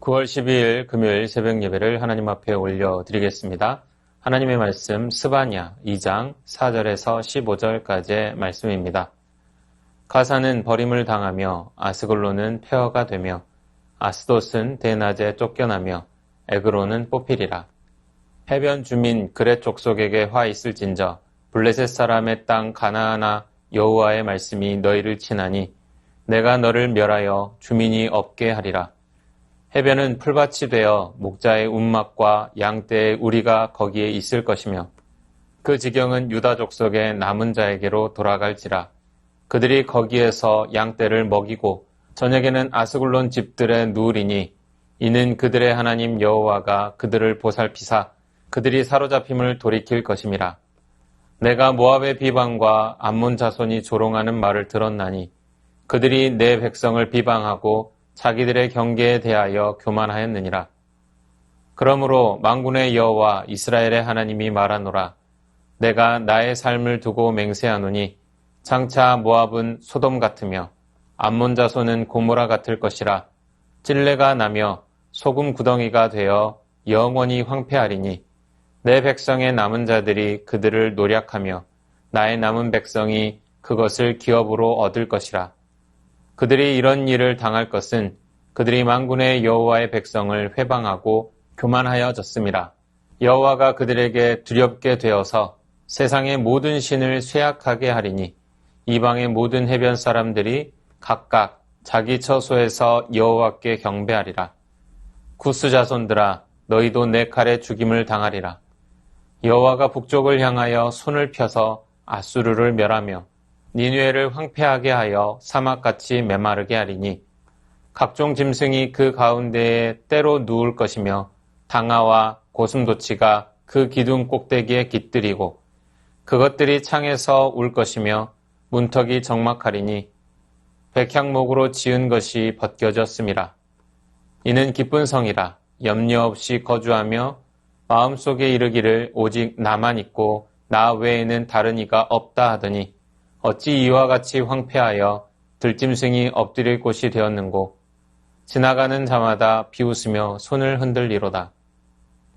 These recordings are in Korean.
9월 12일 금요일 새벽 예배를 하나님 앞에 올려드리겠습니다. 하나님의 말씀 스바냐 2장 4절에서 15절까지의 말씀입니다. 가사는 버림을 당하며 아스글론은 폐허가 되며 아스돗은 대낮에 쫓겨나며 에그론은 뽑히리라. 해변 주민 그렛 족속에게 화 있을진저 블레셋 사람의 땅 가나안아 여호와의 말씀이 너희를 치나니 내가 너를 멸하여 주민이 없게 하리라. 해변은 풀밭이 되어 목자의 운막과 양떼의 우리가 거기에 있을 것이며 그 지경은 유다 족속의 남은 자에게로 돌아갈지라. 그들이 거기에서 양떼를 먹이고 저녁에는 아스글론 집들에 누우리니 이는 그들의 하나님 여호와가 그들을 보살피사 그들이 사로잡힘을 돌이킬 것임이라. 내가 모압의 비방과 암몬 자손이 조롱하는 말을 들었나니 그들이 내 백성을 비방하고 자기들의 경계에 대하여 교만하였느니라. 그러므로 만군의 여호와 이스라엘의 하나님이 말하노라. 내가 나의 삶을 두고 맹세하노니 장차 모압은 소돔 같으며 암몬 자손은 고모라 같을 것이라. 찔레가 나며 소금 구덩이가 되어 영원히 황폐하리니 내 백성의 남은 자들이 그들을 노략하며 나의 남은 백성이 그것을 기업으로 얻을 것이라. 그들이 이런 일을 당할 것은 그들이 만군의 여호와의 백성을 회방하고 교만하여졌음이라. 여호와가 그들에게 두렵게 되어서 세상의 모든 신을 쇠약하게 하리니 이방의 모든 해변 사람들이 각각 자기 처소에서 여호와께 경배하리라. 구스 자손들아 너희도 내 칼에 죽임을 당하리라. 여호와가 북쪽을 향하여 손을 펴서 아수르를 멸하며 니느웨를 황폐하게 하여 사막같이 메마르게 하리니 각종 짐승이 그 가운데에 때로 누울 것이며 당아와 고슴도치가 그 기둥 꼭대기에 깃들이고 그것들이 창에서 울 것이며 문턱이 적막하리니 백향목으로 지은 것이 벗겨졌음이라. 이는 기쁜 성이라. 염려 없이 거주하며 마음속에 이르기를 오직 나만 있고 나 외에는 다른 이가 없다 하더니 어찌 이와 같이 황폐하여 들짐승이 엎드릴 곳이 되었는고 지나가는 자마다 비웃으며 손을 흔들리로다.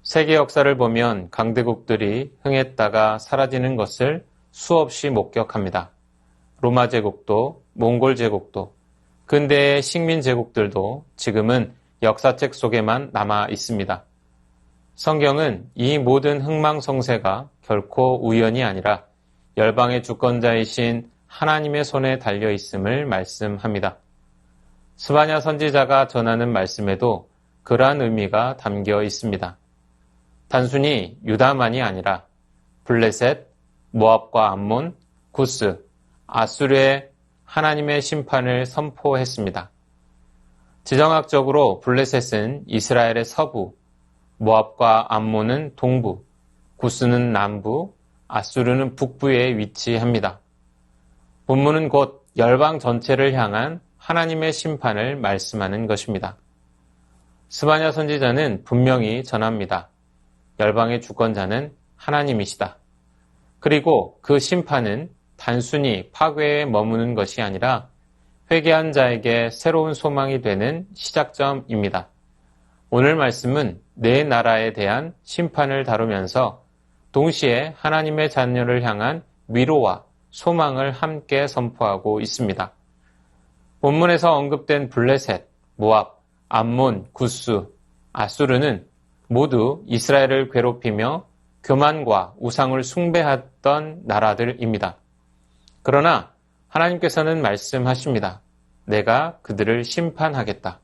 세계 역사를 보면 강대국들이 흥했다가 사라지는 것을 수없이 목격합니다. 로마 제국도 몽골 제국도 근대의 식민 제국들도 지금은 역사책 속에만 남아 있습니다. 성경은 이 모든 흥망성쇠가 결코 우연이 아니라 열방의 주권자이신 하나님의 손에 달려 있음을 말씀합니다. 스바냐 선지자가 전하는 말씀에도 그러한 의미가 담겨 있습니다. 단순히 유다만이 아니라 블레셋, 모압과 암몬, 구스, 아수르의 하나님의 심판을 선포했습니다. 지정학적으로 블레셋은 이스라엘의 서부, 모압과 암몬은 동부, 구스는 남부, 아수르는 북부에 위치합니다. 본문은 곧 열방 전체를 향한 하나님의 심판을 말씀하는 것입니다. 스바냐 선지자는 분명히 전합니다. 열방의 주권자는 하나님이시다. 그리고 그 심판은 단순히 파괴에 머무는 것이 아니라 회개한 자에게 새로운 소망이 되는 시작점입니다. 오늘 말씀은 네 나라에 대한 심판을 다루면서 동시에 하나님의 자녀를 향한 위로와 소망을 함께 선포하고 있습니다. 본문에서 언급된 블레셋, 모압, 암몬, 구스, 아수르는 모두 이스라엘을 괴롭히며 교만과 우상을 숭배했던 나라들입니다. 그러나 하나님께서는 말씀하십니다. 내가 그들을 심판하겠다.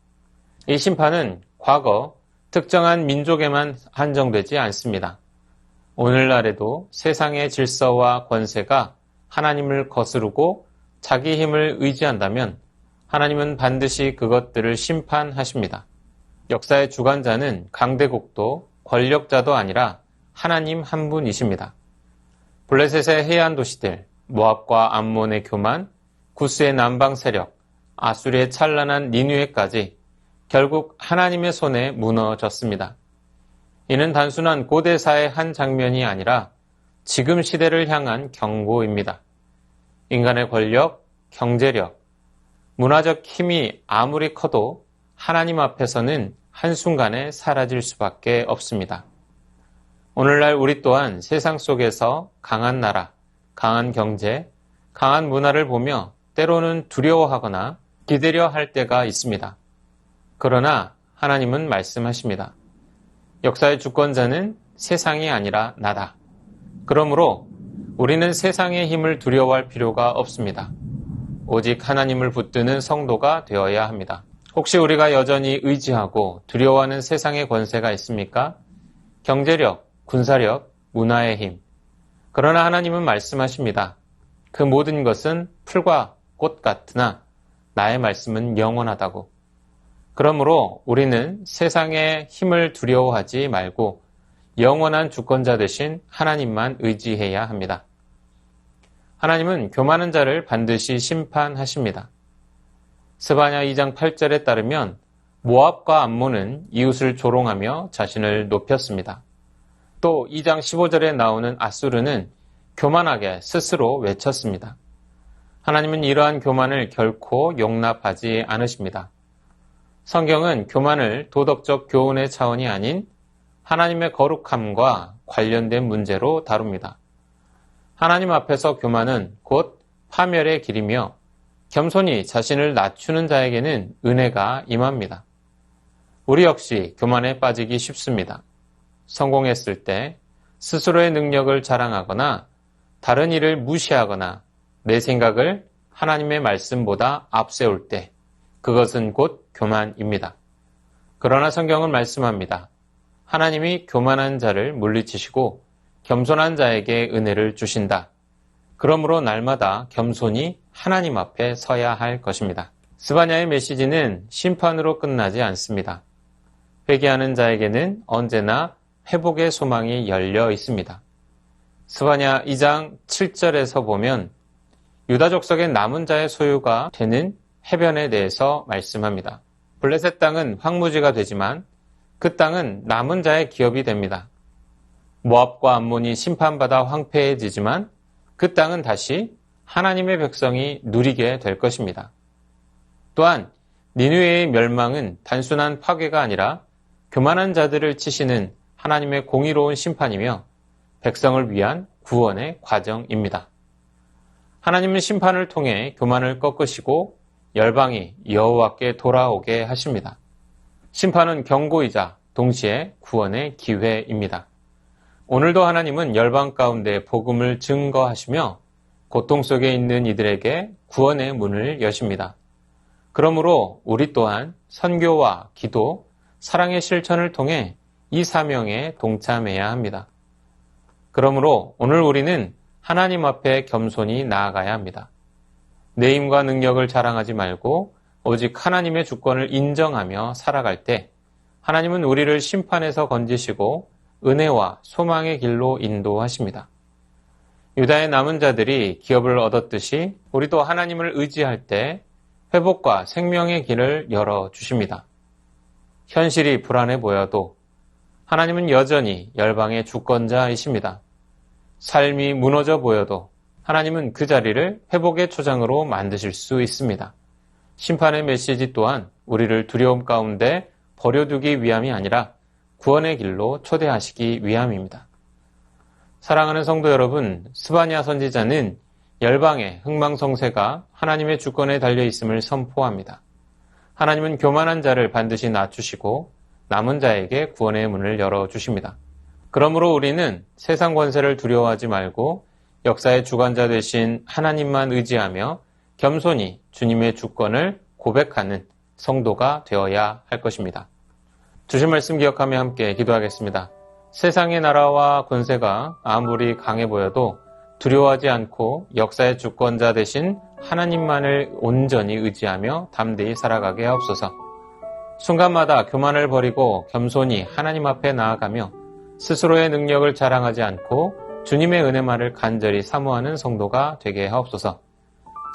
이 심판은 과거 특정한 민족에만 한정되지 않습니다. 오늘날에도 세상의 질서와 권세가 하나님을 거스르고 자기 힘을 의지한다면 하나님은 반드시 그것들을 심판하십니다. 역사의 주관자는 강대국도 권력자도 아니라 하나님 한 분이십니다. 블레셋의 해안 도시들, 모압과 암몬의 교만, 구스의 남방 세력, 아수르의 찬란한 니느웨까지 결국 하나님의 손에 무너졌습니다. 이는 단순한 고대사의 한 장면이 아니라 지금 시대를 향한 경고입니다. 인간의 권력, 경제력, 문화적 힘이 아무리 커도 하나님 앞에서는 한순간에 사라질 수밖에 없습니다. 오늘날 우리 또한 세상 속에서 강한 나라, 강한 경제, 강한 문화를 보며 때로는 두려워하거나 기대려 할 때가 있습니다. 그러나 하나님은 말씀하십니다. 역사의 주권자는 세상이 아니라 나다. 그러므로 우리는 세상의 힘을 두려워할 필요가 없습니다. 오직 하나님을 붙드는 성도가 되어야 합니다. 혹시 우리가 여전히 의지하고 두려워하는 세상의 권세가 있습니까? 경제력, 군사력, 문화의 힘. 그러나 하나님은 말씀하십니다. 그 모든 것은 풀과 꽃 같으나 나의 말씀은 영원하다고. 그러므로 우리는 세상의 힘을 두려워하지 말고 영원한 주권자 되신 하나님만 의지해야 합니다. 하나님은 교만한 자를 반드시 심판하십니다. 스바냐 2장 8절에 따르면 모압과 암몬은 이웃을 조롱하며 자신을 높였습니다. 또 2장 15절에 나오는 아수르는 교만하게 스스로 외쳤습니다. 하나님은 이러한 교만을 결코 용납하지 않으십니다. 성경은 교만을 도덕적 교훈의 차원이 아닌 하나님의 거룩함과 관련된 문제로 다룹니다. 하나님 앞에서 교만은 곧 파멸의 길이며 겸손히 자신을 낮추는 자에게는 은혜가 임합니다. 우리 역시 교만에 빠지기 쉽습니다. 성공했을 때 스스로의 능력을 자랑하거나 다른 일을 무시하거나 내 생각을 하나님의 말씀보다 앞세울 때 그것은 곧 교만입니다. 그러나 성경은 말씀합니다. 하나님이 교만한 자를 물리치시고 겸손한 자에게 은혜를 주신다. 그러므로 날마다 겸손히 하나님 앞에 서야 할 것입니다. 스바냐의 메시지는 심판으로 끝나지 않습니다. 회개하는 자에게는 언제나 회복의 소망이 열려 있습니다. 스바냐 2장 7절에서 보면 유다 족속의 남은 자의 소유가 되는 해변에 대해서 말씀합니다. 블레셋 땅은 황무지가 되지만 그 땅은 남은 자의 기업이 됩니다. 모압과 암몬이 심판받아 황폐해지지만 그 땅은 다시 하나님의 백성이 누리게 될 것입니다. 또한 니느웨의 멸망은 단순한 파괴가 아니라 교만한 자들을 치시는 하나님의 공의로운 심판이며 백성을 위한 구원의 과정입니다. 하나님은 심판을 통해 교만을 꺾으시고 열방이 여호와께 돌아오게 하십니다. 심판은 경고이자 동시에 구원의 기회입니다. 오늘도 하나님은 열방 가운데 복음을 증거하시며 고통 속에 있는 이들에게 구원의 문을 여십니다. 그러므로 우리 또한 선교와 기도, 사랑의 실천을 통해 이 사명에 동참해야 합니다. 그러므로 오늘 우리는 하나님 앞에 겸손히 나아가야 합니다. 내 힘과 능력을 자랑하지 말고 오직 하나님의 주권을 인정하며 살아갈 때 하나님은 우리를 심판에서 건지시고 은혜와 소망의 길로 인도하십니다. 유다의 남은 자들이 기업을 얻었듯이 우리도 하나님을 의지할 때 회복과 생명의 길을 열어주십니다. 현실이 불안해 보여도 하나님은 여전히 열방의 주권자이십니다. 삶이 무너져 보여도 하나님은 그 자리를 회복의 초장으로 만드실 수 있습니다. 심판의 메시지 또한 우리를 두려움 가운데 버려두기 위함이 아니라 구원의 길로 초대하시기 위함입니다. 사랑하는 성도 여러분, 스바냐 선지자는 열방의 흥망성쇠가 하나님의 주권에 달려있음을 선포합니다. 하나님은 교만한 자를 반드시 낮추시고 남은 자에게 구원의 문을 열어주십니다. 그러므로 우리는 세상 권세를 두려워하지 말고 역사의 주관자 되신 하나님만 의지하며 겸손히 주님의 주권을 고백하는 성도가 되어야 할 것입니다. 주신 말씀 기억하며 함께 기도하겠습니다. 세상의 나라와 권세가 아무리 강해 보여도 두려워하지 않고 역사의 주권자 되신 하나님만을 온전히 의지하며 담대히 살아가게 하옵소서. 순간마다 교만을 버리고 겸손히 하나님 앞에 나아가며 스스로의 능력을 자랑하지 않고 주님의 은혜만을 간절히 사모하는 성도가 되게 하옵소서.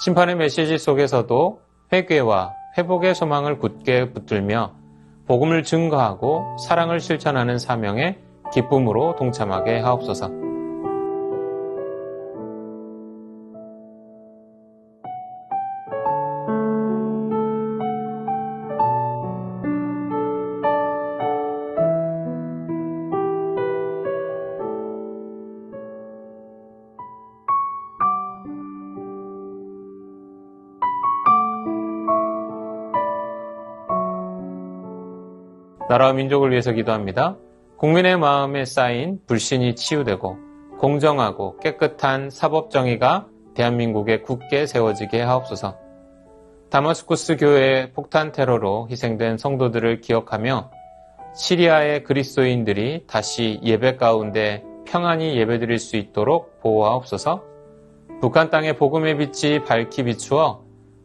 심판의 메시지 속에서도 회개와 회복의 소망을 굳게 붙들며 복음을 증거하고 사랑을 실천하는 사명에 기쁨으로 동참하게 하옵소서. 나라와 민족을 위해서 기도합니다. 국민의 마음에 쌓인 불신이 치유되고 공정하고 깨끗한 사법정의가 대한민국에 굳게 세워지게 하옵소서. 다마스쿠스 교회의 폭탄 테러로 희생된 성도들을 기억하며 시리아의 그리스도인들이 다시 예배 가운데 평안히 예배드릴 수 있도록 보호하옵소서. 북한 땅의 복음의 빛이 밝히 비추어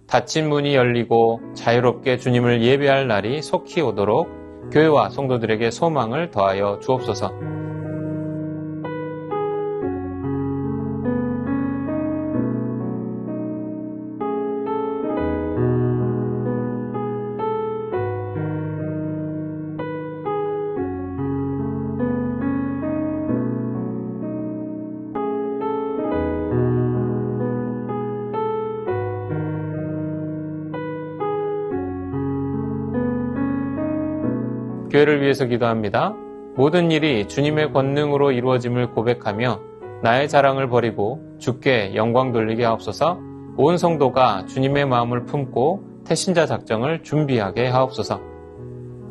닫힌 문이 열리고 자유롭게 주님을 예배할 날이 속히 오도록 교회와 성도들에게 소망을 더하여 주옵소서. 교회를 위해서 기도합니다. 모든 일이 주님의 권능으로 이루어짐을 고백하며 나의 자랑을 버리고 주께 영광 돌리게 하옵소서. 온 성도가 주님의 마음을 품고 태신자 작정을 준비하게 하옵소서.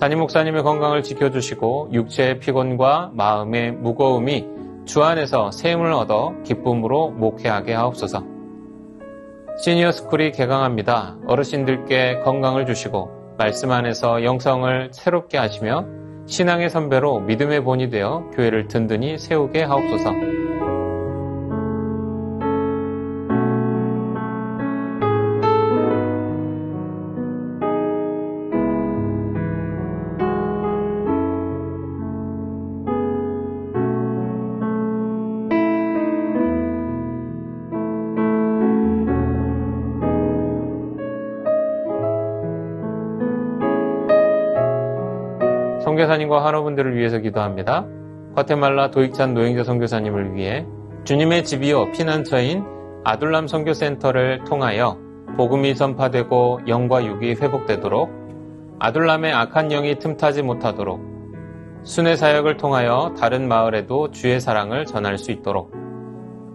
담임 목사님의 건강을 지켜주시고 육체의 피곤과 마음의 무거움이 주 안에서 샘을 얻어 기쁨으로 목회하게 하옵소서. 시니어 스쿨이 개강합니다. 어르신들께 건강을 주시고 말씀 안에서 영성을 새롭게 하시며 신앙의 선배로 믿음의 본이 되어 교회를 든든히 세우게 하옵소서. 선교사님과 환우분들을 위해서 기도합니다. 과테말라 도익찬 노영재 선교사님을 위해 주님의 집이요 피난처인 아둘람 선교센터를 통하여 복음이 전파되고 영과 육이 회복되도록, 아둘람의 악한 영이 틈타지 못하도록, 순회 사역을 통하여 다른 마을에도 주의 사랑을 전할 수 있도록,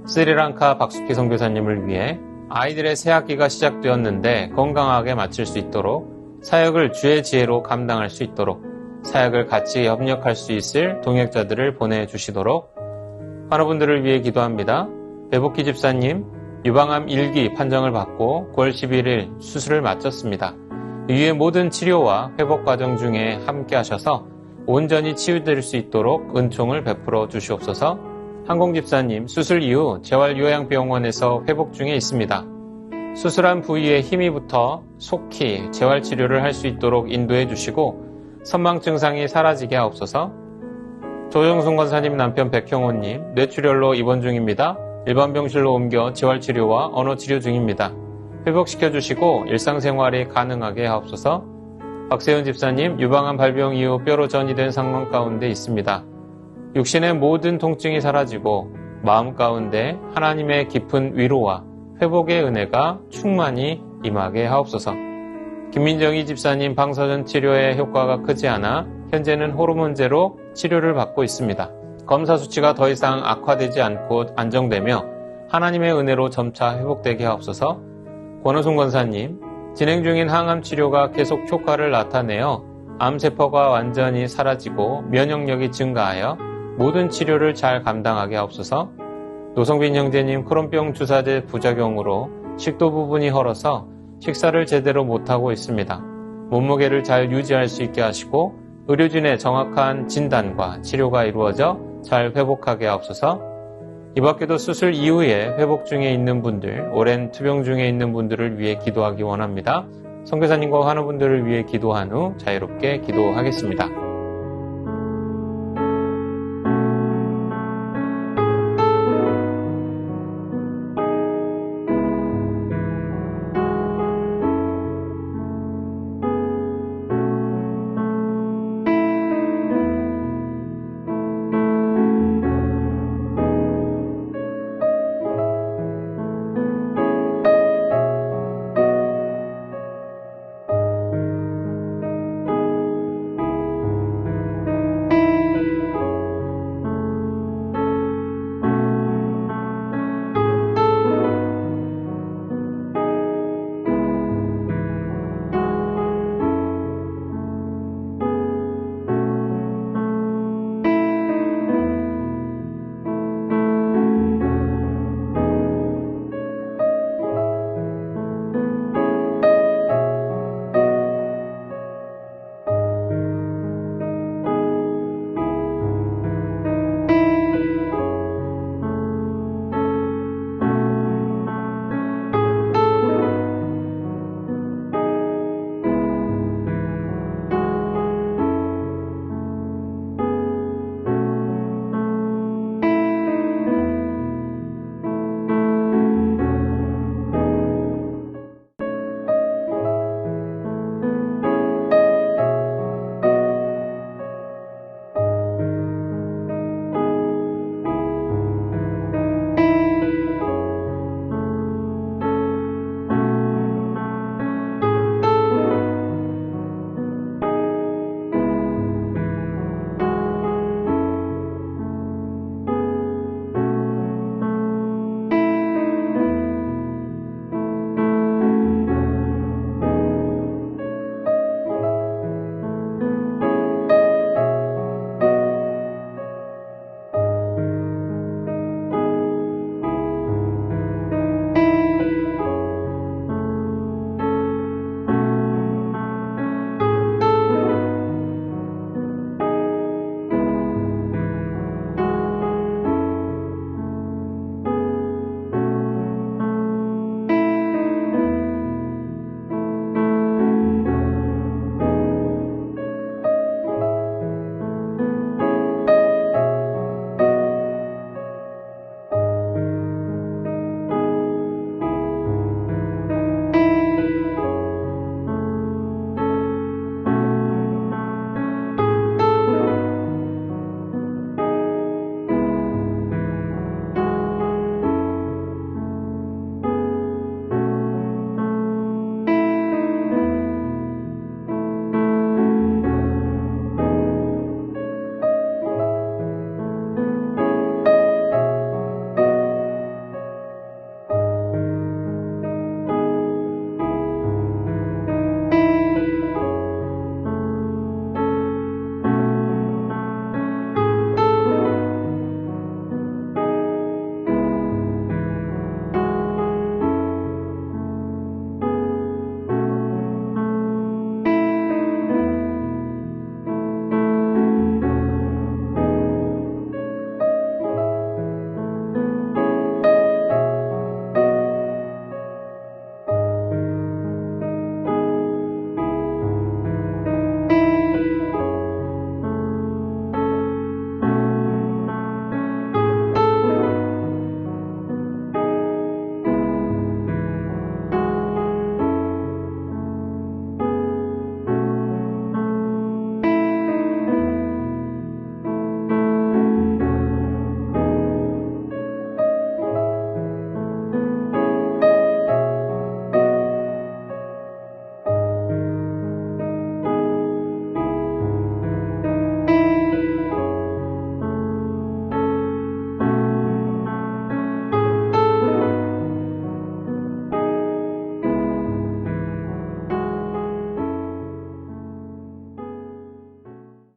스리랑카 박수키 선교사님을 위해 아이들의 새학기가 시작되었는데 건강하게 마칠 수 있도록 사역을 주의 지혜로 감당할 수 있도록 사역을 같이 협력할 수 있을 동역자들을 보내주시도록 환우분들을 위해 기도합니다. 배복희 집사님 유방암 1기 판정을 받고 9월 11일 수술을 마쳤습니다. 이후의 모든 치료와 회복 과정 중에 함께 하셔서 온전히 치유될 수 있도록 은총을 베풀어 주시옵소서. 항공 집사님 수술 이후 재활요양병원에서 회복 중에 있습니다. 수술한 부위에 힘이 붙어 속히 재활치료를 할 수 있도록 인도해 주시고 선망 증상이 사라지게 하옵소서. 조정순 권사님 남편 백형호님 뇌출혈로 입원 중입니다. 일반 병실로 옮겨 재활치료와 언어치료 중입니다. 회복시켜주시고 일상생활이 가능하게 하옵소서. 박세훈 집사님 유방암 발병 이후 뼈로 전이 된 상황 가운데 있습니다. 육신의 모든 통증이 사라지고 마음 가운데 하나님의 깊은 위로와 회복의 은혜가 충만히 임하게 하옵소서. 김민정희 집사님 방사선 치료의 효과가 크지 않아 현재는 호르몬제로 치료를 받고 있습니다. 검사 수치가 더 이상 악화되지 않고 안정되며 하나님의 은혜로 점차 회복되게 하옵소서. 권호순 권사님 진행 중인 항암 치료가 계속 효과를 나타내어 암세포가 완전히 사라지고 면역력이 증가하여 모든 치료를 잘 감당하게 하옵소서. 노성빈 형제님 크론병 주사제 부작용으로 식도 부분이 헐어서 식사를 제대로 못하고 있습니다. 몸무게를 잘 유지할 수 있게 하시고 의료진의 정확한 진단과 치료가 이루어져 잘 회복하게 하옵소서. 이 밖에도 수술 이후에 회복 중에 있는 분들, 오랜 투병 중에 있는 분들을 위해 기도하기 원합니다. 선교사님과 환우분들을 위해 기도한 후 자유롭게 기도하겠습니다.